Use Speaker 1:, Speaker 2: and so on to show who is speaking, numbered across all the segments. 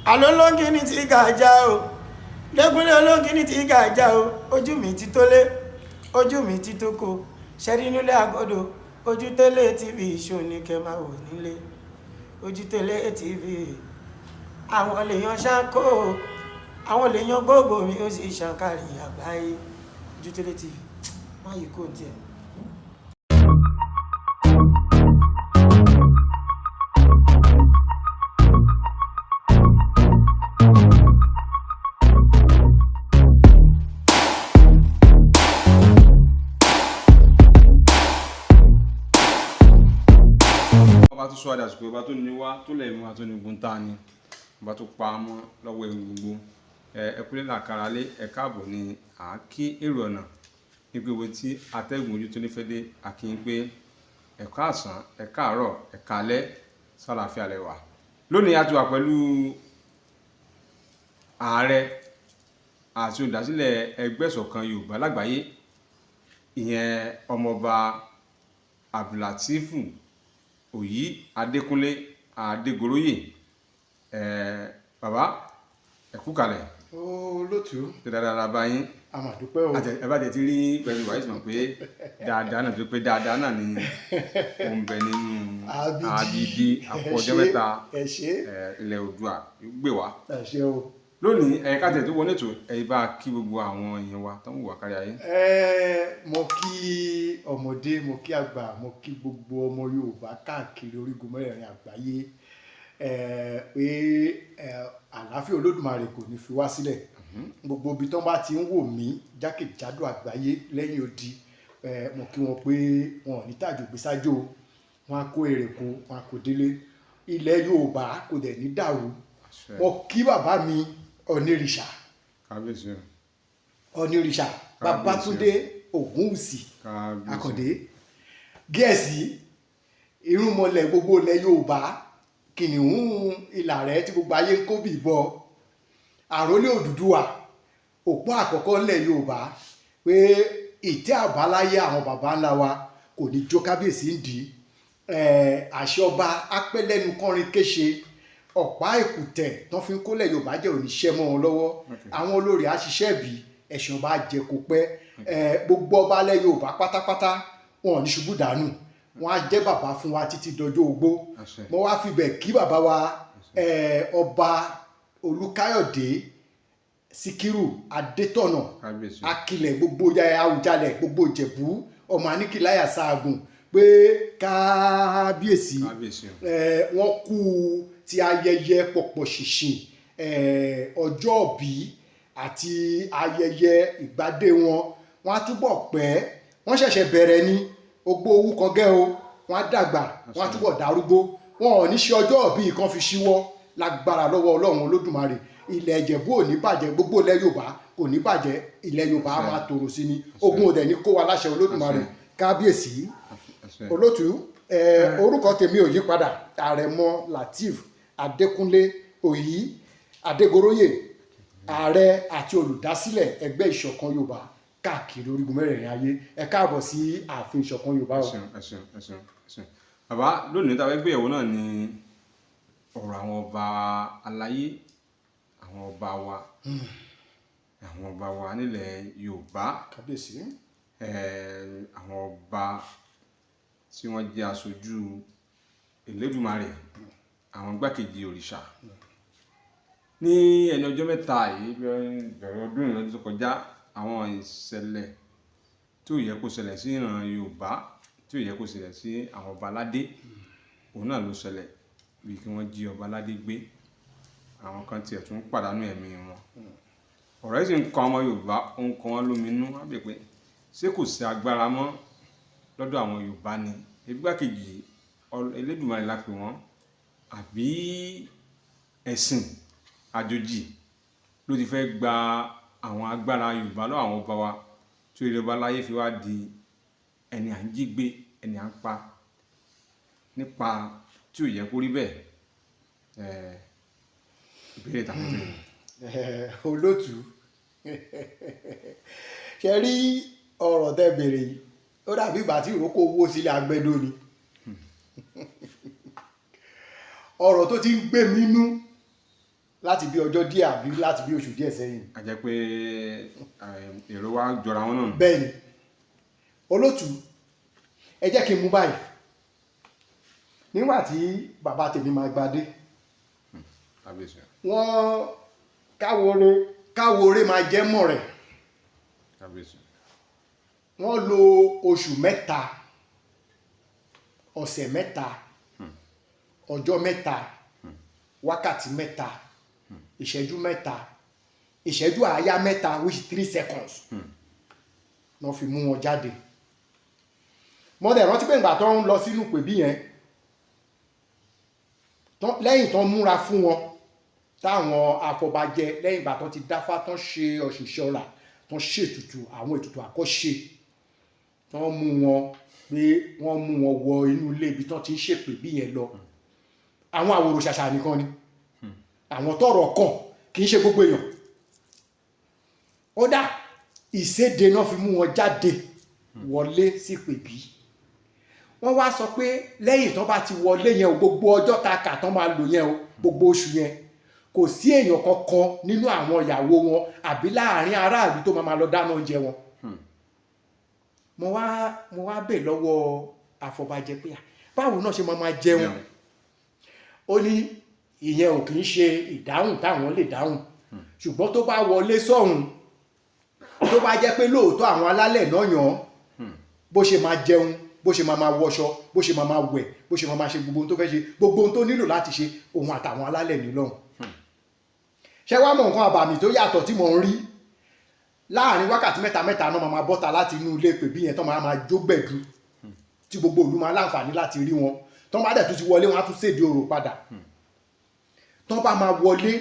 Speaker 1: Alólóńgì ní ti gàjà o, Dẹ́kunlé olóńgì ní ti gàjà o, ojú mi ti tólé, ojú mi ti tóko, ṣẹ́rí nílé àgọ́dọ̀, ojú télé TV ṣó ní kẹ́ máa wò nílé, ojú télé TV, àwọn lèèyàn ṣáńkó, àwọn lèèyàn gbogbo mi ó sì ṣàǹkàrí àgbáyé, ojú télé TV, má yìí kò tiẹ̀.
Speaker 2: ọba tó sọ àdàsùkò ọba tó ní wá tó lẹ̀ mú wa tó ní gun tá ni ọba tó pa á mọ́ lọ́wọ́ ewu gbogbo ẹkúlẹ̀ làkàrà lé ẹ̀ka àbọ̀ ni à á kí èrò ọ̀nà nípa owó tí atẹ́gùn ojú tó ní fẹ́ dé àkíyín pé ẹ̀ka àsán ẹ̀ka àárọ̀ ẹ̀ka alẹ́ sálàáfíà lẹ́wà lónìí a ti wà pẹ̀lú ààrẹ àti olùdásílẹ̀ ẹgbẹ́ ìṣọ̀kan Yorùbá lágbàáyé ìyẹn ọmọọba Abdulatifu Òyí Adékúnlé Adégoróyè bàbá ẹ kú kalẹ̀.
Speaker 3: Olótù.
Speaker 2: dáadáa bá yín.
Speaker 3: A máa dúpẹ́ o.
Speaker 2: ẹ bá ti rí pẹ̀lú wàá ìsìnkú pé dáadáa náà tó pé dáadáa náà ni ó ń bẹ nínú àbídí àpọ̀jọ́ mẹ́ta ilẹ̀ Oòduà gbé wá.
Speaker 3: ẹ ṣé o.
Speaker 2: lónìí ká tẹ̀ tó wọlé tó bá kí gbogbo àwọn èèyàn wa tó ń wà kárí ayé.
Speaker 3: Mo kí ọmọdé mo kí àgbà mo kí gbogbo ọmọ Yorùbá káàkiri orígun mẹ́rẹ̀ẹ̀rin àgbáyé pé àlàáfíà Olódùmarè kò ní fi wá sílẹ̀ gbogbo ibi tó bá ti ń wò mí jákèjádò àgbáyé lẹ́yìn odi mo kí wọn pé wọn ò ní tàjò gbé sájò wọn á kó èrè kó wọn á kó délé ilẹ̀ Yorùbá kò dẹ̀ ní dàrú mo kí bàbá mi Onírìṣà Onírìṣà Babátúndé Ògúnwùsì Àkàndé Gẹ̀ẹ́sì irúnmọlẹ̀ gbogbo ilẹ̀ Yorùbá kìnìún ìlà rẹ̀ tí gbogbo ayé ń kó bì bọ àrólé Odùduwà òpó àkọ́kọ́ ilẹ̀ Yorùbá pé ìtẹ́ àbáláyé àwọn baba ńlá wa kò ní jó kábíyèsí ń dì àṣẹ ọba apẹ́lẹ́nu kọrin kéṣe ọ̀pá èkùtẹ̀ tó fi ń kólẹ̀ Yorùbá jẹ́ oníṣẹ́ mọ́ wọn lọ́wọ́ àwọn olórí àṣìṣẹ́ bí ẹ̀sìn ọba jẹ kó pẹ́ gbogbo ọba ilẹ̀ Yorùbá pátápátá wọn ò ní ṣubú dànù wọn á jẹ́ bàbá fún wa títí dọjọ́ ogbó mo wá fi bẹ̀ kí bàbá wa ọba Olúkáyọ̀dé Síkírù Adétọ̀nà akilẹ̀ gbogbo Àwùjalẹ̀ gbogbo Ìjẹ̀bú ọmọ Aníkìláyà Sáàgùn pé kábíyèsí wọ́n kú ti ayẹyẹ pọ̀pọ̀ ṣìnṣìn ọjọ́òbí àti ayẹyẹ ìgbádé wọn á túbọ̀ pẹ́ wọ́n ṣẹ̀ṣẹ̀ bẹ̀rẹ̀ ní ogbó owó kan gẹ́ o wọ́n á dàgbà wọ́n á túbọ̀ darúgbó wọn ò ní ṣe ọjọ́òbí kan fi ṣíwọ́ lágbára lọ́wọ́ Ọlọ́run Olódùmarè ilẹ̀ Ìjẹ̀bú ò ní bàjẹ́ gbogbo ilẹ̀ Yorùbá kò ní bàjẹ́ ilẹ̀ Yorùbá á máa tòrò sí ni ogun òdẹ̀ ní kó wa láṣẹ Olódùmarè kábíyèsí. Olótù orúkọ tèmi ò yí padà Àrẹ̀mọ Lateef Adékúnlé Òyí Adégoróyè ààrẹ àti olùdásílẹ̀ ẹgbẹ́ ìṣọ̀kan Yorùbá káàkiri orígun mẹ́rẹ̀ẹ̀rin ayé ẹ káàbọ̀ sí ààfin ìṣọ̀kan Yorùbá o.
Speaker 2: bàbá lónìí tá a fẹ́ gbéyẹ̀wò náà ni ọ̀rọ̀ àwọn ọba aláyé àwọn ọba wa nílẹ̀ Yorùbá
Speaker 3: kábíyèsí
Speaker 2: àwọn ọba tí wọ́n jẹ́ aṣojú Elédùmarè àwọn gbákejì òrìṣà ní ẹni ọjọ́ mẹ́ta yìí bẹ̀rẹ̀ ọdún ìrìn tó kọjá àwọn ìṣẹ̀lẹ̀ tí ò yẹ kó ṣẹlẹ̀ sí ìran Yorùbá tí ò yẹ kó ṣẹlẹ̀ sí àwọn ọba aládé òun náà ló ṣẹlẹ̀ bí kí wọ́n jí ọba aládé gbé àwọn kan tiẹ̀ tún pàdánù ẹ̀mí wọn ọ̀rọ̀ yìí sì ń kan ọmọ Yorùbá ó ń kan wọn lóminú wá bẹ̀ pé ṣé kò sí agbára mọ́ lọ́dọ̀ àwọn Yorùbá ni igbákejì Elédùmarè la pè wọ́n àbí ẹ̀sìn àjòjì ló ti fẹ́ gba àwọn agbára Yorùbá lọ́wọ́ àwọn ọba wa tí Yorùbá láyé fi wá di ẹni à ń jí gbé ẹni à ń pa nípa tí ò yẹ kó rí bẹ́ẹ̀ ìbéèrè tàbí bẹ́ẹ̀.
Speaker 3: Olótù ṣe rí ọ̀rọ̀ tẹ́ bèrè yìí ó dàbí ìgbà tí ìrókò owó sílẹ̀ agbẹ́dọ́ ni ọ̀rọ̀ tó ti ń gbé mi nú láti bí ọjọ́ díẹ̀ àbí láti bí oṣù díẹ̀ sẹ́yìn.
Speaker 2: a jẹ́ pé èrò wa jọra wọn náà.
Speaker 3: bẹ́ẹ̀ ni olótù ẹ jẹ́ kí n mú báyìí nígbà tí bàbá tèmi máa gbadé wọ́n káwore máa jẹ́ mọ̀ rẹ̀ wọ́n lo oṣù mẹ́ta ọ̀sẹ̀ mẹ́ta ọjọ́ mẹ́ta wákàtí mẹ́ta ìṣẹ́jú mẹ́ta ìṣẹ́jú àáyá mẹ́ta which 3 seconds náà fi mú wọn jáde mọ́dẹ̀ rántí pé ìgbà tó ń lọ sínú pèbí yẹn lẹ́yìn tó ń múra fún wọn táwọn afọbajẹ lẹ́yìn ìgbà tó ti dáfá tó ń ṣe ọ̀ṣìṣẹ́ ọ̀la tó ń ṣètùtù àwọn ètùtù àkọ́ṣe tó ń mú wọn pé wọ́n mú wọn wọ inú ilé ibi tó ti ń ṣèpè bí yẹn lọ àwọn àwòrò ṣàṣà nìkan ni àwọn tọ́rọ̀ kàn kì í ṣe gbogbo èèyàn ó dá ìséde náà fi mú wọn jáde wọlé sí pèbí wọ́n wá sọ pé lẹ́yìn tán bá ti wọlé yẹn o gbogbo ọjọ́ ta kà tán máa lò yẹn o gbogbo oṣù yẹn kò sí èèyàn kankan nínú àwọn ìyàwó wọn àbí láàrin aráàlú tó máa lọ dáná oúnjẹ wọn mo wá bẹ̀ lọ́wọ́ àfọ̀bàjẹ́ pé báwo náà ṣe máa jẹun ó ní ìyẹn ò kì í ṣe ìdáhùn táwọn lè dáhùn ṣùgbọ́n tó bá wọlé sọ́hùn tó bá jẹ́ pé lóòótọ́ àwọn alálẹ̀ náà yàn bó ṣe máa jẹun bó ṣe máa wọṣọ bó ṣe máa wẹ̀ bó ṣe máa ṣe gbogbo ohun tó fẹ́ ṣe gbogbo ohun tó nílò láti ṣe òun àtàwọn alálẹ̀ nílọ́hùn ṣé wá mọ̀ nǹkan àbàmì tó yàtọ̀ tí mo ń rí láàrin wákàtí mẹ́ta náà máa bọ́ta láti inú ilé pèbí yẹn tó máa jó gbẹ̀du tí gbogbo ìlú máa láǹfààní láti rí wọn tó bá dẹ̀ tó ti wọlé wọn á tún séde orò padà tó bá máa wọlé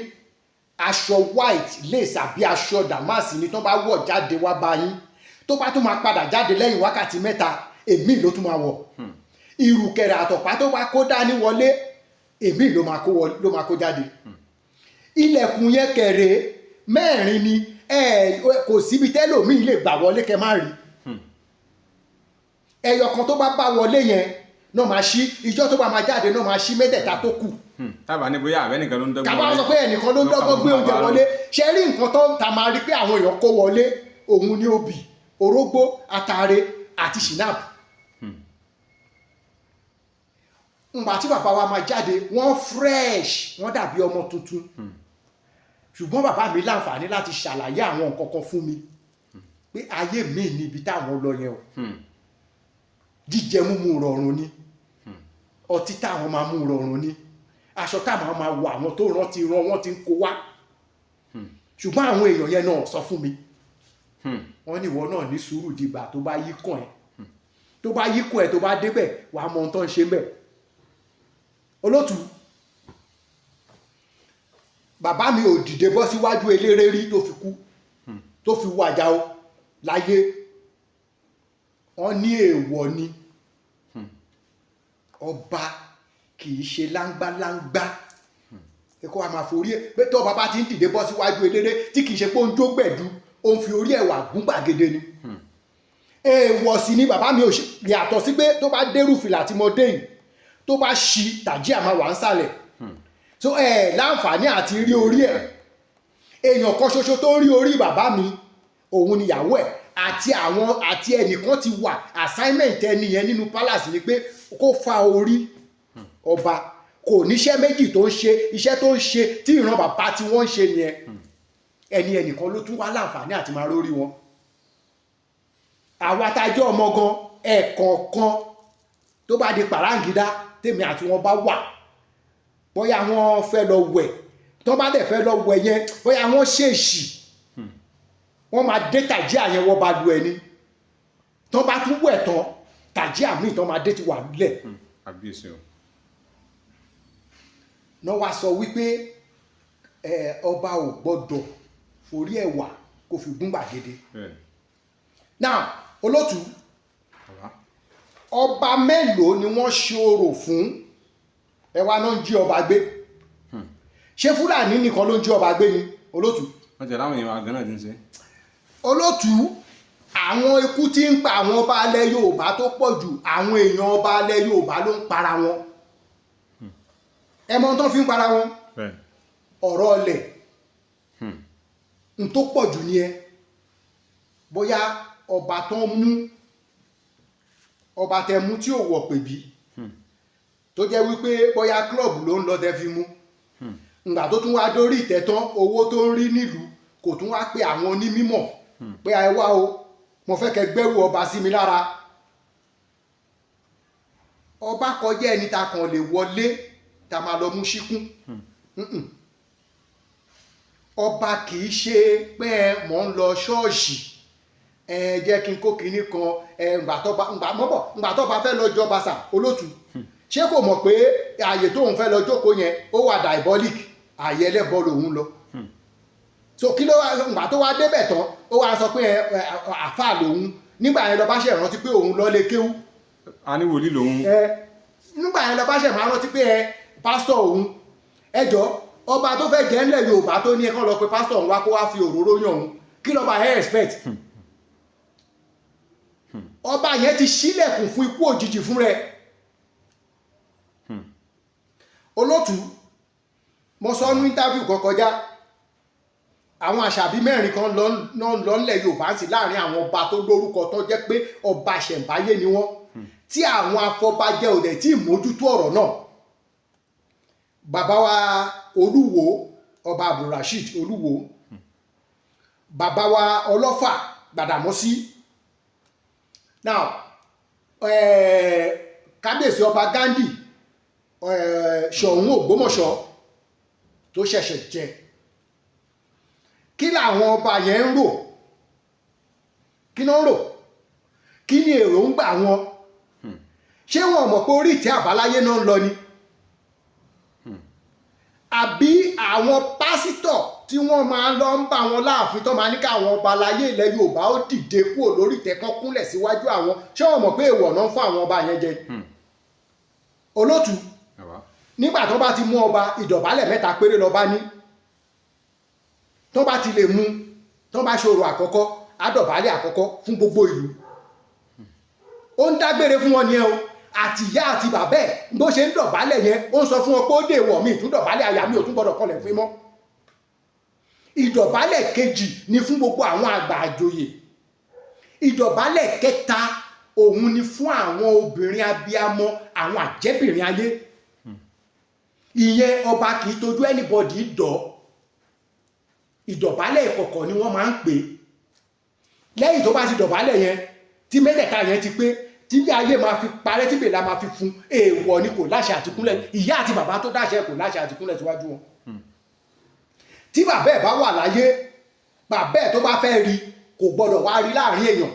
Speaker 3: aṣọ white lace àbí aṣọ dàmásì ni tó bá wọ̀ jáde wá bá yín tó bá tún máa padà jáde lẹ́yìn wákàtí mẹ́ta èmi ló tún máa wọ̀ ìrùkẹ̀rẹ̀ àtọ̀pá tó bá kó dání wọlé èmi ló máa kó jáde ilẹ̀kùn yẹn kẹ̀rẹ̀ mẹ́rin ni kò síbi tẹ́lòmíì lè gbà wọlé kẹ má rí ẹyọ kan tó bá wọlé yẹn náà máa ṣí ìjọ tó bá máa jáde náà máa ṣí mẹ́tẹ̀ẹ̀ta tó kù
Speaker 2: tábà ní bóyá àbẹ́ nìkan ló ń dọ́gbọ́n
Speaker 3: wọlé tàbá sọ pé ẹnìkan ló ń dọ́gbọ́n gbé oúnjẹ wọlé ṣe rí nǹkan tó ń ta máa rí pé àwọn èèyàn kó wọlé òun ní obì orógbó atare àti ṣìnáàp ǹgbà tí bàbá wa máa jáde wọ́n fresh wọ́n dàbí ọmọ tuntun ṣùgbọ́n bàbá mi láǹfààní láti ṣàlàyé àwọn nǹkan kan fún mi pé ayé mi ní ibi táwọn lọ yẹn o jíjẹ múmu rọrùn ni ọtí táwọn máa mú rọrùn ni aṣọ táwọn máa wọ àwọn tó rántí ran wọ́n ti ń kó wá ṣùgbọ́n àwọn èèyàn yẹn náà sọ fún mi wọ́n ní ìwọ náà ní sùúrù dìgbà tó bá yí kàn ẹ́ tó bá yí kàn ẹ́ tó bá débẹ̀ wàá mọ ohun tó ń ṣe bẹ́ẹ̀ olótù bàbá mi ò dìde bọ́ síwájú eléré rí tó fi kú tó fi wàjà o láyé wọ́n ní èèwọ̀ ni ọba kì í ṣe láńgbáláńgbá ẹ̀kọ́ wa máa forí ẹ̀ pé tó bàbá ti ń dìde bọ́ síwájú eléré tí kì í ṣe pé ó ń jó gbẹ̀du ó ń fi orí ẹ̀wà gún gbàgede ni èèwọ̀ sì ni bàbá mi ò yàtọ̀ sí pé tó bá dérú fìlà tí mo dé yìí tó bá ṣí tàjí àmà wà ń sàlẹ̀ so láǹfààní àti rí orí ẹ̀ èèyàn kan ṣoṣo tó rí orí bàbá mi òun ni ìyàwó ẹ̀ àti ẹnìkan ti wà assignment ẹni yẹn nínú palace ni pé kó fa orí ọba kò níṣẹ́ méjì tó ń ṣe iṣẹ́ tó ń ṣe tí ìran bàbá tí wọ́n ń ṣe nìyẹn ẹnìkan ló tún wá láǹfààní àti máa rórí wọn àwa tájọ́ ọmọ gan ẹ̀kọ̀ọ̀kan tó bá di pàráǹgídá tèmi àti wọn bá wà bóyá wọ́n fẹ́ lọ wẹ̀ tó bá dẹ̀ fẹ́ lọ wẹ̀ yẹn bóyá wọ́n ṣèèṣì wọ́n máa dé tàjí àyẹ̀wò bá lu ẹni tó bá tún wẹ̀ tán tàjí àmì tó máa dé ti wà lulẹ̀ náà wá sọ wípé ọba ò gbọ́dọ̀ forí ẹ̀wà kó fi gún gbàgede now olótù ọba mélòó ni wọ́n ṣe orò fún ẹwà náà ń jí ọba gbé ṣé fúlàní nìkan ló ń jí ọba gbé ni olótù
Speaker 2: wọ́n tẹ̀lé àwọn èèyàn àgbẹ̀ náà ti ń ṣe
Speaker 3: olótù àwọn ikú tí ń pa àwọn ọba alẹ́ Yorùbá tó pọ̀ jù àwọn èèyàn ọba alẹ́ Yorùbá ló ń para wọn ẹ mọ̀ tó fi ń para wọn ọ̀rọ̀ ọlẹ̀ n tó pọ̀ jù ní ẹ bóyá ọba tó ń mú ọba tẹ mú tí ò wọ̀ pèbí tó jẹ́ wípé bóyá club ló ń lọ tẹ fi mú ìgbà tó tún wá dórí ìtẹ́ tán owó tó ń rí nílùú kò tún wá pé àwọn onímọ̀ pé ẹ wá o mo fẹ́ kẹ́ gbẹ́rù ọba sí mi lára ọba kọjá ẹni ta kàn lè wọlé ta máa lọ mú síkún ọba kì í ṣe pé mò ń lọ ṣọ́ọ̀ṣì jẹ́ kí n kó kinní kan ǹgbà tó bá fẹ́ lọ jọba sà olótù ṣé kò mọ̀ pé ààyè tóun fẹ́ lọ jókòó yẹn ó wà diabolic ààyè ẹlẹ́bọ lòun lọ so kí ló ǹgbà tó wá débẹ̀ tán ó wá sọ pé àfáà lòun nígbà yẹn lọ bá ṣe rántí pé òun lọ lè kéwú
Speaker 2: a ní wòlíì lòun
Speaker 3: nígbà yẹn lọ bá ṣe máa rántí pé pásítọ̀ òun ẹjọ́ ọba tó fẹ́ jẹ́ ńlẹ̀ Yorùbá tó ní ẹ̀kọ́ lọ pé pásítọ̀ òun wá kó wá fi òróró yàn òun kí lọ́ba ẹ̀ expect ọba yẹn ti ṣílẹ̀kùn fún ikú òjijì fún rẹ̀ olótù mo sọ ní interview kan kọjá àwọn àṣàbí mẹ́rin kan lọ ńlẹ̀ Yorùbá sí láàrin àwọn ọba tó lórúkọ tó jẹ́ pé ọba ṣẹ̀ǹbáyé ni wọ́n tí àwọn afọbajẹ òdẹ̀ tí mójútó ọ̀rọ̀ náà bàbá wa Olúwo ọba Abdulrasheed Olúwo bàbá wa Ọlọ́fà Gbàdàmọ́sí now kábíyèsí ọba Ghandi Ṣọ̀ún Ògbómọ̀ṣọ́ tó ṣẹ̀ṣẹ̀ jẹ kí làwọn ọba yẹn ń rò kí náà ń rò kí ni èròǹgbà wọn ṣé wọn mọ̀ pé orí ìtẹ́ àbáláyé náà ń lọ ni àbí àwọn pásítọ̀ tí wọ́n máa lọ ń bá wọn láàfin tó máa ní káwọn ọba aláyé ilẹ̀ Yorùbá ó dìde kúrò lórí ìtẹ́ kan kúnlẹ̀ síwájú àwọn ṣé wọn mọ̀ pé èèwọ̀ náà ń fún àwọn ọba yẹn jẹ olótù nígbà tó bá ti mú ọba ìdọ̀bálẹ̀ 3 péré lọ́ba ní tó bá ti lè mú tó bá ṣòro àkọ́kọ́ àdọ̀bálẹ̀ àkọ́kọ́ fún gbogbo ìlú ó ń dágbére fún wọn ni ẹ o àti ìyá àti bàbá ẹ̀ bó ṣe ń dọ̀bálẹ̀ yẹn ó ń sọ fún wọn pé ó dèwọ̀ mi ìtún dọ̀bálẹ̀ àyà mi ò tún gbọ́dọ̀ kọlẹ̀ fún mọ́ ìdọ̀bálẹ̀ kejì ni fún gbogbo àwọn àgbà àjòyè ìdọ̀bálẹ̀ kẹta òun ni fún àwọn obìnrin abiyamọ àwọn àjẹ́bìnrin ayé ìyẹn ọba kì í tójú anybody dọ̀ ìdọ̀bálẹ̀ ìkọ̀kọ̀ ni wọ́n máa ń pè lẹ́yìn tó bá ti dọ̀bálẹ̀ yẹn tí mẹ́tẹ̀ẹ̀ta yẹn ti pé tí bí ayé máa fi parẹ́ tí bèèlà máa fi fún èèwọ̀ ni kò láṣẹ àtìkúnlẹ̀ ìyá àti bàbá tó dáṣẹ kò láṣẹ àtìkúnlẹ̀ síwájú wọn tí bàbá ẹ̀ bá wà láyé bàbá ẹ̀ tó bá fẹ́ rí kò gbọdọ̀ wá rí láàrin èèyàn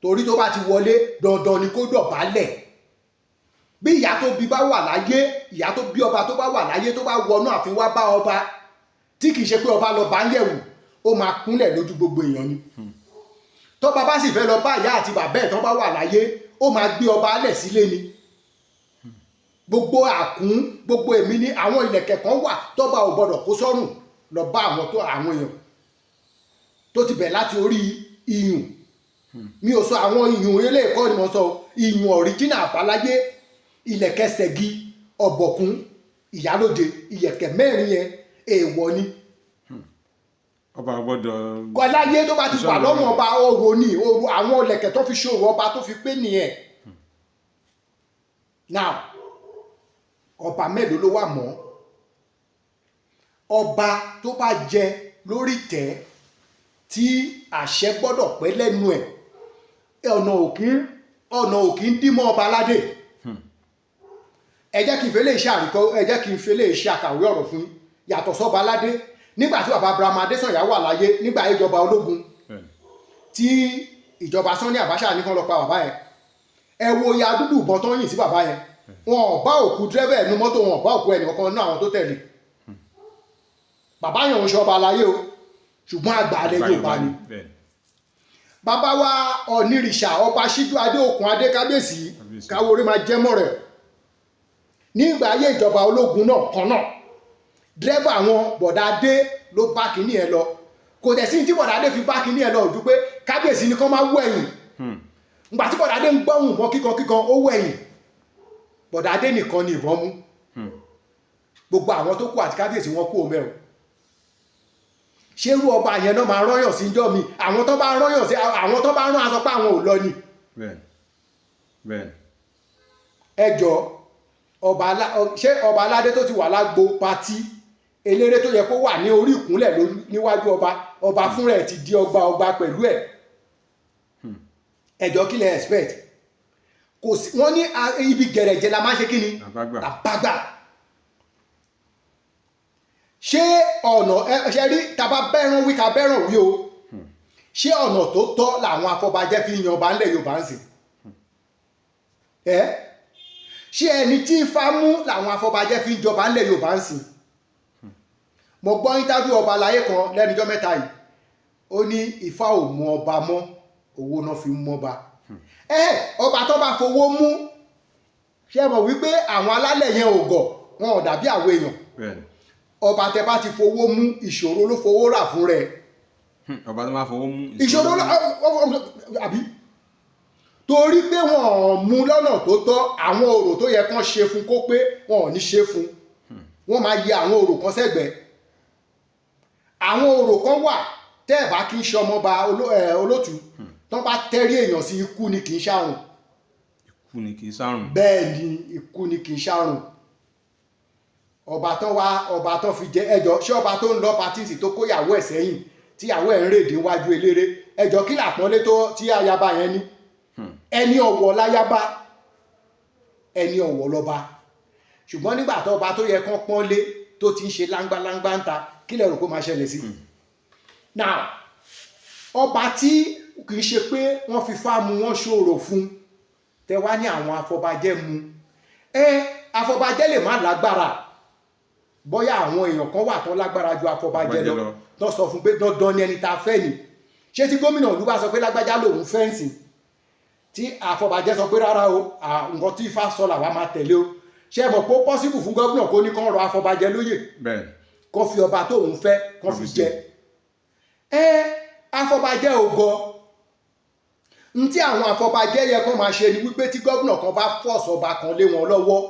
Speaker 3: torí tó bá ti wọlé dandan ni kó dọ̀bálẹ̀ bí ìyá tó bí bá wà láyé ìyá tó bí ọba tó bá wà láyé tó bá wọnú ààfin wá bá ọba tí kìí ṣe pé ọba lọ bá ń yẹ̀wò ó máa kúnlẹ̀ lójú gbogbo èèyàn ni tọ́ba bá sì fẹ́ lọ bá ìyá àti bàbá ẹ̀ tán bá wà láyé ó máa gbé ọba alẹ̀ sílé ni gbogbo àkún gbogbo èmi ní àwọn ìlẹ̀kẹ̀ kan wà tọ́ba ò gbọdọ̀ kó sọ́rùn lọ bá àwọn èèyàn tó ti bẹ̀ láti orí iyùn mi ò sọ àwọn iyùn ilé ẹ̀kọ́ ni mo sọ iyùn ọ̀ríjínà àbáláyé ìlẹ̀kẹ̀ ṣẹ̀gi ọ̀bọ̀kún ìyálóde ìyẹ̀kẹ̀ mẹ́rin yẹn èèwọ̀ ni
Speaker 2: ọba gbọ́dọ̀
Speaker 3: kọláyé tó bá ti wà lọ́rùn ọba orò ní orò àwọn ìlẹ̀kẹ̀ tó fi ṣòro ọba tó fi pé nìyẹn now ọba mélòó ló wà mọ́ ọba tó bá jẹ lórí ìtẹ́ tí àṣẹ gbọ́dọ̀ pẹ́ lẹ́nu ẹ̀ ọ̀nà òkín dímọ́ ọba aládé ẹ jẹ́ kí n fi lè ṣe àkàwé ọ̀rọ̀ fún yàtọ̀ sọ́ba aládé nígbàtí bàbá Abraham Adésànyà wà láyé nígbà ìjọba ológun tí ìjọba Sanni Abacha ní kán lọ pa bàbá yẹn ẹ wo ya dúdú ìbọn tó ń yìn sí bàbá yẹn wọn ò bá òkú dírẹ́bà ẹnu mọ́tò wọn ò bá òkú ẹnì kankan náà àwọn tó tẹ̀lé bàbá yẹn ń ṣe ọba aláyé o ṣùgbọ́n àgbà alẹ́ Yorùbá ni bàbá wa Ọ̀nìrìṣà ọba Síjú Adé Òkun Adé kábíyèsí káwórí máa jẹ́ mọ́ rẹ̀ nígbà ayé ìjọba ológun náà kan náà dírẹ́bà àwọn bọ̀dá Adé ló bá kínní ẹ lọ kò tẹ̀ sí ní tí bọ̀dá Adé fi bá kínní ẹ lọ ojú pé kábíyèsí ni kán máa wọ ẹ̀yìn ngbà tí bọ̀dá Adé ń gbọ́hùn ìbọn kíkan ó wọ ẹ̀yìn bọ̀dá Adé nìkan ni ìbọn mú gbogbo àwọn tó kú àti kábíyèsí wọn kú òmẹ́ o ṣé irú ọba yẹn náà máa rọ́yàn sí ìjọ mi àwọn tó bá rọ́yàn sí àwọn tó bá rán aṣọ pé àwọn ò lọ ni.
Speaker 2: bẹ́ẹ̀
Speaker 3: ẹjọ́ ṣé ọba aládé tó ti wà lágbo patí eléré tó yẹ kó wà ní orí ìkúnlẹ̀ níwájú ọba fúnra ẹ̀ ti di ọba pẹ̀lú ẹ̀ ẹjọ́ kí lẹ expect kò sí wọ́n ní ibi gẹ̀rẹ̀jẹ̀ la máa ṣe kí ni àbágbà ṣé ọ̀nà ṣe rí tàbá bẹ́ràn wí ká bẹ́ràn wí o ṣé ọ̀nà tó tọ́ làwọn afọbajẹ́ fi yan ọba ńlẹ̀ Yorùbá ń sìn ṣé ẹni tí Ifá mú làwọn afọbajẹ́ fi ń jọba ńlẹ̀ Yorùbá ń sìn mo gbọ́ íńtábíù ọba aláyé kan lẹ́nujọ́ mẹ́ta yìí ó ní Ifá ò mú ọba mọ́ owó náà fi mú ọba ọba tó bá fowó mú ṣé mọ̀ wípé àwọn alálẹ̀ yẹn ò gọ̀ wọn ò dàbí àwọn èèyàn ọba tẹ bá ti fowó mú ìṣòro ló fowó rà fún rẹ̀
Speaker 2: ọba tó máa fowó mú
Speaker 3: ìṣòro àbí torí pé wọn ò mú lọ́nà tó tọ́ àwọn orò tó yẹ kán ṣe fún kó pé wọn ò ní ṣe fún wọn máa yẹ àwọn orò kan sẹ́gbẹ̀ẹ́ àwọn orò kan wà tẹ́ ẹ̀ bá kí ń ṣọmọba olótù tán bá tẹ́rí èèyàn sí ikú ni kì í ṣàrùn
Speaker 2: ikú ni kì í ṣàrùn
Speaker 3: bẹ́ẹ̀ ni ikú ni kì í ṣàrùn ọba tán fi jẹ ẹjọ́ ṣé ọba tó ń lọ patíìsì tó kóyàwó ẹ̀ sẹ́yìn tíyàwó ẹ̀ ń rèdí wájú eléré ẹjọ́ kí làpọ́nlé tó tí ayaba yẹn ní ẹni ọ̀wọ̀ láyábá ẹni ọ̀wọ̀ lọ́ba ṣùgbọ́n nígbà tó ọba tó yẹ kán pọ́nlé tó ti ń ṣe láńgbáláńgbá ń ta kí lẹ rò kó máa ṣẹlẹ̀ sí now ọba tí kìí ṣe pé wọ́n fi fá mu wọ́n ṣòro fún tẹ wá ní àwọn afọbajẹ́ mu afọbajẹ́ lè má lágbára bóyá àwọn èèyàn kan wà tán lágbára ju afọbajẹ́ lọ tán sọ fún pé dandan ni ẹni tá a fẹ́ ni ṣé tí gómìnà ìlú bá sọ pé lágbájá lòun fẹ́ǹsì tí àfọbàjẹ́ sọ pé rárá o nǹkan tí Ifá sọ làwa máa tẹ̀lé o ṣe mọ̀ pé ó pọ́sibù fún gómìnà kó ní kán rọ àfọbàjẹ́ lóyè kó fi ọba tó òun fẹ́ kán fi jẹ àfọbàjẹ́ ò gọ n tí àwọn àfọbàjẹ́ yẹ kán máa ṣe ni wípé tí gómìnà kan bá fọ́ọ̀sì ọba kan lé wọn lọ́wọ́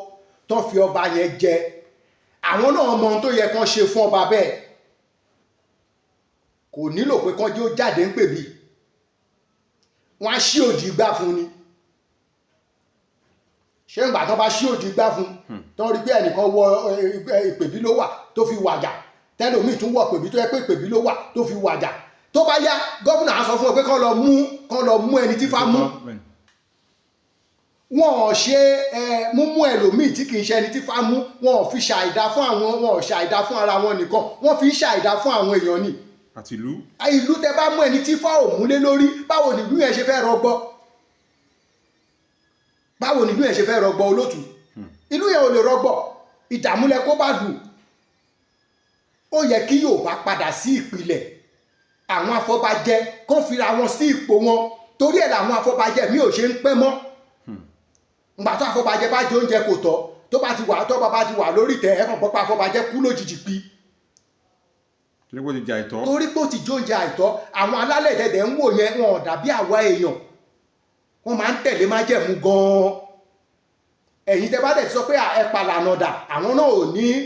Speaker 3: tán fi ọba yẹn jẹ àwọn náà mọ ohun tó yẹ kán ṣe fún ọba bẹ́ẹ̀ kò nílò pé kán jẹ́ ó jáde ń pèbí wọ́n á ṣí òdì gbá fún ni ṣé ń gbà tán bá ṣí òdì gbá fún tán rí pé ẹnìkan wọ ìpèbí ló wà tó fi wàjà tẹ́lòmíì tún wọ ìpèbí tó yẹ pé ìpèbí ló wà tó fi wàjà tó bá yá gómìnà á sọ fún ọ pé kán lọ mú ẹni tí Ifá mú wọn ò ṣe múmú ẹlòmíì tí kì í ṣe ẹni tí Ifá mú wọn ò fi ṣàìdá fún àwọn wọn ò ṣàìdá fún ara wọn nìkan wọn fi ń ṣàìdá fún àwọn èèyàn ni
Speaker 2: àti ìlú.
Speaker 3: ìlú tẹ bá mú ẹni tí Ifá ò múlé lórí báwo ni ìlú yẹn ṣe fẹ́ rọgbọ báwo ni ìlú yẹn ṣe fẹ́ rọgbọ olótù ìlú yẹn ò lè rọgbọ ìdààmúlẹ kó bá lù ó yẹ kí Yorùbá padà sí ìpìlẹ̀ àwọn afọbajẹ kán fira wọn sí ipò wọn torí ẹ̀ làwọn afọbajẹ mi ò ṣe ń pẹ́ mọ́ ngbà tó afọbajẹ bá jẹ oúnjẹ kò tọ́ tó bá ti wà lórí tẹ ẹ̀fọn pọ́pọ́ afọbajẹ kú lójijì pi
Speaker 2: torí pé ó ti jẹ àìtọ́.
Speaker 3: torí pé ó ti jóúnjẹ àìtọ́ àwọn alálẹ̀ dẹ̀dẹ̀ ń wò yẹn wọn ò dàbí àwa èèyàn wọ́n máa ń tẹ̀lé májẹ̀mú gan-an ẹ̀yin tẹ́ bá dẹ̀ sọ pé ẹ pa lànà dà àwọn náà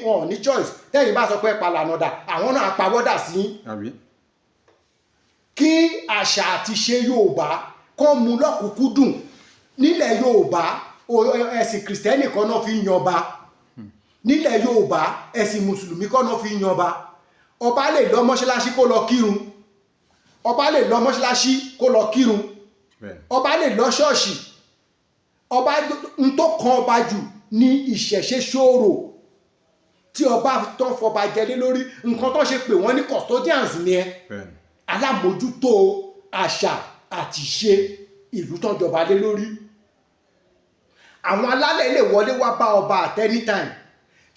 Speaker 3: wọn ò ní choice tẹ́yin bá sọ pé ẹ pa lànà dà àwọn náà apawọ́dà sí. kí àṣà àti ṣe Yorùbá kọ́ mu lọ́kùnkúndùn nílẹ̀ Yorùbá ẹ̀sìn kìrìsìtẹ́nì kan náà fi ń yanba nílẹ̀ Yorùbá ẹ̀sìn mùsùlùmí kan náà fi ń yanba ọba lè lọ mọ́ṣáláṣí kó lọ kírun ọba lè lọ mọ́ṣáláṣí kó lọ kírun ọba lè lọ ṣọ́ọ̀ṣì ọba ń tó kan ọba jù ní ìṣẹ̀ṣe ṣòro tí ọba tó ń fọba jẹlé lórí nǹkan tó ṣe pé wọ́n ní custodians ni ẹ alámòjútó àṣà àti ṣe ìlú tó ń jọba lé lórí àwọn alálẹ̀ lè wọlé wá bá ọba at any time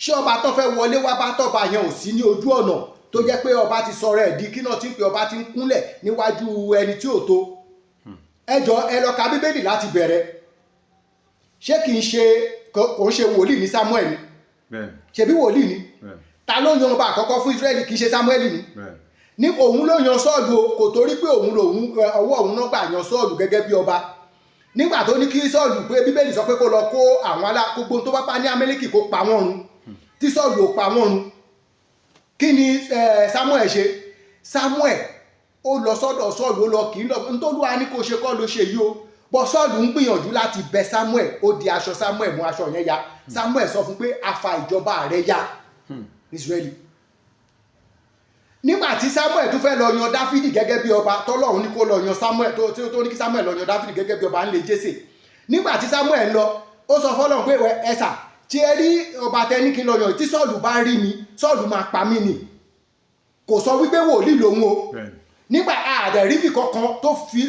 Speaker 3: ṣé ọba tó fẹ́ wọlé wá bá tọ́ba yẹn ò sí ní ojú ọ̀nà tó jẹ́ pé ọba ti sọ̀rọ̀ ẹ̀ di kí náà tí ń pè ọba ti ń kúnlẹ̀ níwájú ẹni tí ò tó ẹjọ́ ẹ lọ ka Bíbélì láti bẹ̀rẹ̀ ṣé kì í ṣe kò ń ṣe wòlíì ní Samuel ni ṣebí wòlíì ni ta ló yan ọba àkọ́kọ́ fún Israẹli kì í ṣe Samuel ni ní òun ló yan Sọ́ọ̀lù kò torí pé òun ọwọ́ òun náà gbà yan Sọ́ọ̀lù gẹ́gẹ́ bí ọba nígbà tó ní kí Sọ́ọ̀lù pé Bíbélì sọ pé kó lọ kó àwọn gbogbo tó bá pa ní Amẹ́líkì kó pa wọ́n run tí Sọ́ọ̀lù ò pa wọ́n run kí ni Samuel ṣe Samuel ó lọ sọ́dọ̀ Sọ́ọ̀lù ó lọ kì í lọ nítorí wàá ní kó ṣe kọ́ ló ṣe yìí o bọ́ Sọ́ọ̀lù ń gbìyànjú láti bẹ Samuel ó di aṣọ Samuel mú aṣọ yẹn ya Samuel sọ fún pé afa ìjọba rẹ ya Israeli nígbà tí Samuel tún fẹ́ lọ yan Dáfídì gẹ́gẹ́ bí ọba tọ́lọ́run ní kó lọ yan Samuel tó ní kí Samuel lọ yan Dáfídì gẹ́gẹ́ bí ọba ńlẹ̀ Jésè nígbà tí Samuel lọ ó sọ fọ́lọ́run pé ẹ̀sà tí ẹ rí ọba tẹ ní kí n lọ yan tí Sọ́ọ̀lù bá rí mi Sọ́ọ̀lù máa pa mí ni kò sọ wípé wòlíì lòun o nígbà àdẹ̀ríbì kankan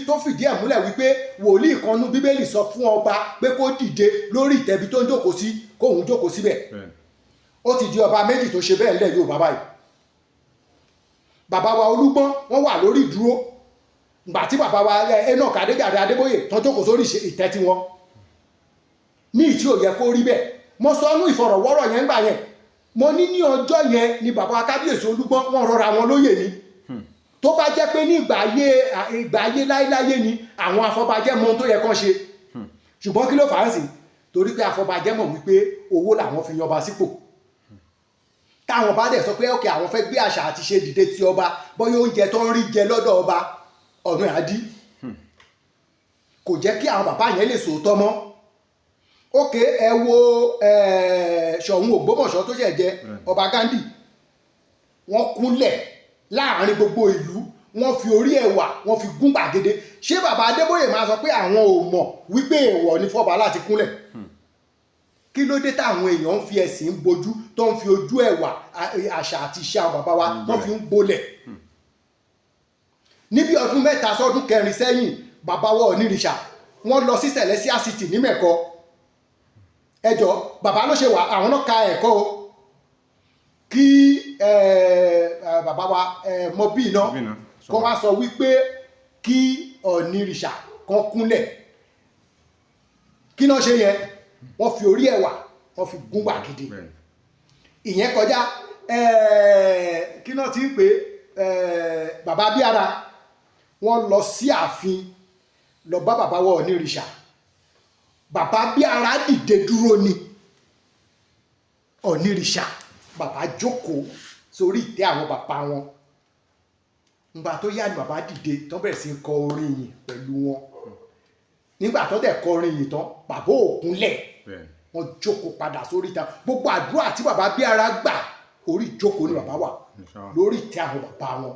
Speaker 3: tó fìdí ẹ̀ múlẹ̀ wípé wòlíì kan nú Bíbélì sọ fún ọba pé kó dìde lórí ìtẹ́bi tó ń jókòó sí kóhun jókòó síbẹ̀ ó ti di ọba méjì tó ṣe bẹ́ẹ̀ ńlẹ̀ Yorùbá báyìí bàbá wa Olúgbọ́n wọ́n wà lórí ìdúró ìgbà tí bàbá wa Enoch Adéjàre Adébóyè tán jókòó sórí ìtẹ́ tí wọn ní ìtí ò yẹ kó rí bẹ́ẹ̀ mo sọ nú ìfọ̀rọ̀wọ́rọ̀ yẹn gbà yẹn mo ní ọjọ́ yẹn ni bàbá Kábíyèsí Olúgbọ́n wọ́n rọra wọn lóyè ni tó bá jẹ́ pé ní ìgbà ayé láéláyé ni àwọn afọbajẹ́ mọ tó yẹ kán ṣe ṣùgbọ́n kí ló fà á sí torí pé afọbajẹ́ mọ̀ wípé owó làwọn fi yanba sípò táwọn bá dẹ̀ sọ pé ókè àwọn fẹ́ gbé àṣà àti ṣe dìde ti ọba bóyá oúnjẹ tó ń rí jẹ lọ́dọ̀ ọba ọ̀run àdí kò jẹ́ kí àwọn bàbá yẹn lè sòótọ́ mọ́ ókè ẹ wo Ṣọ̀ún Ògbómọ̀ṣọ́ tó ṣẹ̀ jẹ ọba Gándì wọ́n kúnlẹ̀ láàrin gbogbo ìlú wọ́n fi orí ẹ̀wà wọ́n fi gún gbàgede ṣé bàbá Adébóyè máa sọ pé àwọn ò mọ̀ wípé èèwọ̀ ní fọ́ba láti kúnlẹ̀ kí ló dé táwọn èèyàn ń fi ẹ̀sìn bojú tó ń fi ojú ẹ̀wà àṣà àti iṣẹ́ àwọn bàbá wa wọ́n fi ń bolẹ̀ níbi ọdún 3 sọ́dún 4 sẹ́yìn bàbá wa Onírìṣà wọ́n lọ sí Celestial City ní Mẹ̀kọ ẹjọ́ bàbá ló ṣe wà àwọn náà ka ẹ̀kọ́ o kí bàbá wa mọ bí iná kọ́ wá sọ wípé kí Onírìṣà kan kúnlẹ̀ kí náà ṣe yẹn wọ́n fi orí ẹ̀wà wọ́n fi gún gbàgede ìyẹn kọjá kí náà ti ń pè bàbá Bíára wọ́n lọ sí ààfin lọ bá bàbá wa Onírìṣà bàbá Bíára dìde dúró ni Onírìṣà bàbá jókòó sórí ìtẹ́ àwọn bàbá wọn nígbà tó yá ni bàbá dìde tó bẹ̀rẹ̀ sí kọ orin yìí pẹ̀lú wọn nígbà tó dẹ̀ kọ orin yìí tán bàbá ò kúnlẹ̀ wọ́n jókòó padà sórí ìtẹ́ gbogbo àdúrà tí bàbá Bíára gbà orí ìjókòó ni bàbá wà lórí ìtẹ́ àwọn bàbá wọn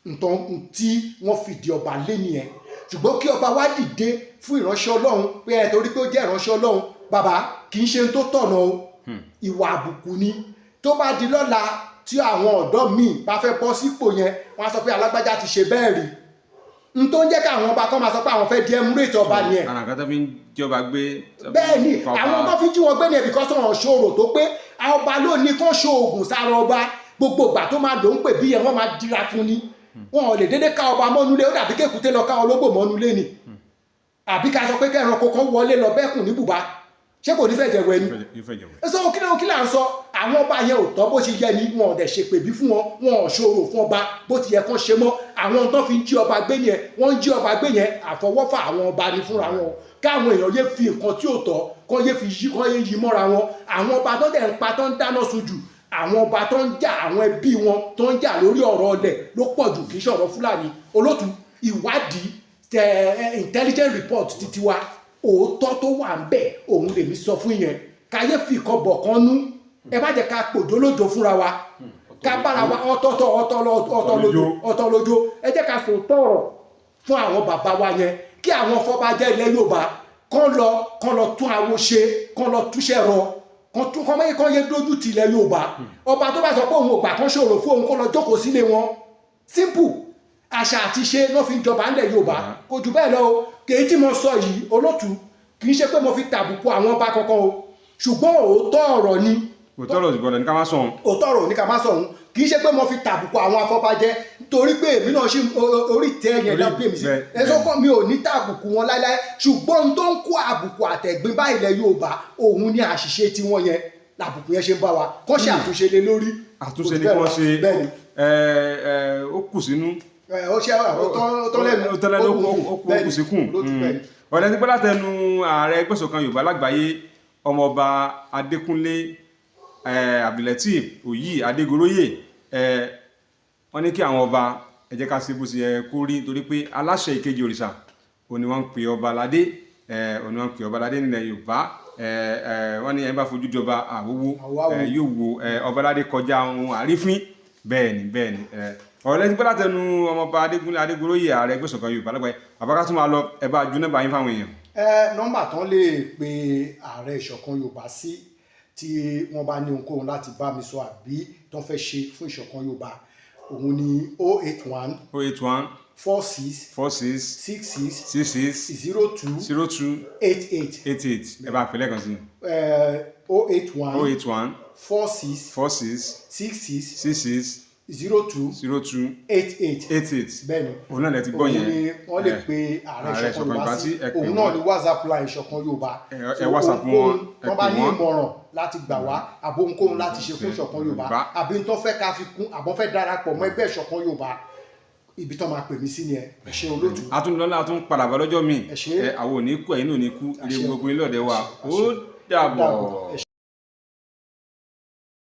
Speaker 3: nǹkan tí wọ́n fìdí ọba lé nìyẹn ṣùgbọ́n kí ọba wá dìde fún ìránṣẹ́ Ọlọ́run pé ẹ torí pé ó jẹ́ ìránṣẹ́ Ọlọ́run bàbá kì í ṣe tó tọ̀nà o ìwà àbùkù ni tó bá di lọ́la tí àwọn ọ̀dọ́ míì bá fẹ́ bọ́ sípò yẹn wọ́n á sọ pé alágbájá ti ṣe bẹ́ẹ̀ rí n tó ń jẹ́ káwọn ọba kan máa sọ pé àwọn fẹ́ di ẹmúrètì ọba nìyẹn.
Speaker 2: àràkàtà fi ń jọba gbé.
Speaker 3: bẹ́ẹ̀ ni àwọn ọba fi jí wọn gbé ní ẹbí kan sọ̀rọ̀ ṣòro tó pé àwọn ọba ló ní kán ṣe oògùn sára ọba gbogbo ìgbà tó máa lò ń pè bí yẹn wọ́n máa dira fún ni wọn ò lè dédé ká ọba mọ́nulé ó dàbí kékùté lọ ká ológbò mọ́nulé ni àbí ká sọ pé kẹranko kan wọlé lọ bẹ́ẹ̀kùn ní bùbá ṣé kò ní fẹ́ jẹ̀wọ̀ ẹni ẹsọ kí là ń sọ àwọn ọba yẹn ò tọ́ bó ṣe yẹ ni wọn ò dẹ̀ ṣe pèbí fún wọn wọn ò ṣòro fún ọba bó ti yẹ kán ṣe mọ́ àwọn tó fi ń jí ọba gbé yẹn wọ́n ń jí ọba gbé yẹn àfọwọ́fà àwọn ọba ni fúnra wọn káwọn èèyàn yé fi nǹkan tí ò tọ́ kán yé fi yí kán yé yí mọ́ra wọn àwọn ọba tó dẹ̀ ń pa tó ń dáná sun jù àwọn ọba tó ń jà àwọn ẹbí wọn tó ń jà lórí ọ̀rọ̀ ọlẹ̀ ló pọ̀ jù kì í ṣọ̀rọ̀ Fúlàní olótù ìwádìí intelligent report titi wa òótọ́ tó wà ń bẹ̀ òun lèmi sọ fún yẹn káyéfì kan bọ̀ kan nú ẹ má jẹ́ ká pòjó lójó fúnra wa ká bára wa ọ̀tọ̀ lójó ẹ jẹ́ ká sòótọ́ ọ̀rọ̀ fún àwọn bàbá wa yẹn kí àwọn fọbajẹ́ ilẹ̀ Yorùbá kán lọ tún awo ṣe kán lọ túṣẹ́ rọ kán yé dójú ti ilẹ̀ Yorùbá ọba tó bá sọ pé òun ò gbà kán ṣòro fún òun kó lọ jókòó sílé wọn simple àṣà àti ṣe ló fi ń jọba ńlẹ̀ Yorùbá kò jù bẹ́ẹ̀ lọ o kèé tí mo sọ yìí olótù kì í ṣe pé mo fi tàbùkù àwọn ọba kankan o ṣùgbọ́n òótọ́ ọ̀rọ̀ ni
Speaker 2: òótọ́ ọ̀rọ̀ ìgbọ̀dọ̀ ní ká má sọ òun
Speaker 3: òótọ́ ọ̀rọ̀ ní ká má sọ òun kì í ṣe pé mo fi tàbùkù àwọn afọbajẹ torí pé èmi náà ṣe orí tẹ ẹyẹ náà bí èmi sí ẹsọ kọ mi ò ní tàbùkù wọn láíláí ṣùgbọ́n tó ń kó àbùkù àtẹ̀gbin bá ilẹ̀ Yorùbá òun ní àṣìṣe tí wọ́n yẹn làbùkù yẹn ṣe ń bá wa kọ́ ṣe àtúnṣe lé lórí
Speaker 2: àtúnṣe ní kí wọ́n ṣe ó kù sínú
Speaker 3: ó ṣe
Speaker 2: ọtọlẹnu ó kù síkùn ọ̀rẹ́ ti gbọ́ látẹnu ààrẹ ẹgbẹ́ ìṣọ̀kan Yorùbá lágbàáyé ọmọọba Adékúnlé Abdulateef Òyì Adégoróyè wọ́n ní kí àwọn ọba ẹ jẹ́ ká ṣe bó ṣe yẹ kó rí torí pé aláṣẹ ìkejì òrìṣà òní wọ́n ń pè ọba aládé òní wọ́n ń pè ọba aládé nílẹ̀ Yorùbá wọ́n ní ẹ bá fojú jọba àwòwò yóò wo ọba aládé kọjá ohun àrífín bẹ́ẹ̀ ni ọ̀rọ̀ lẹ́yìn gbọ́dọ̀ tẹnu ọmọọba Adégoróyè ààrẹ ẹgbẹ́ ìṣọ̀kan Yorùbá lágbàáyé àbáká tún máa lọ ẹ bá ju nọ́mbà yín fáwọn èèyàn.
Speaker 3: nọ́mbà tán lè pe ààrẹ ìṣọ̀kan Yorùbá sí tí wọ́n bá ní ohunkóhun láti bá mi sọ àbí tó fẹ́ ṣe fún ìṣọ̀kan Yorùbá òun ni 081 46 66 02 88
Speaker 2: ẹ bá pè lẹ́ẹ̀kan sí.
Speaker 3: 081 46 66 02 88 bẹ́ẹ̀ni
Speaker 2: òun náà lẹ ti gbọ́ yẹn
Speaker 3: wọ́n lè pe ààrẹ ìṣọ̀kan Yorùbá sí òun náà ni WhatsApp line ìṣọ̀kan Yorùbá
Speaker 2: ẹ WhatsApp wọn
Speaker 3: wọ́n bá ní ìmọ̀ràn láti gbà wá àbó ohunkóhun láti ṣe fún ìṣọ̀kan Yorùbá àbí tó fẹ́ ká fi kún àbọ̀ fẹ́ darapọ̀ mọ́ ẹgbẹ́ ìṣọ̀kan Yorùbá ibi tó máa pè mí sí ni ẹ ṣe olóòtú.
Speaker 2: atúndọ́lá tún padà bọ̀ lọ́jọ́ míì àwọn ò ní kú ẹ̀yin náà ò ní kú ilé gbogbo ilé ọ̀dẹ wa ó dàbọ̀.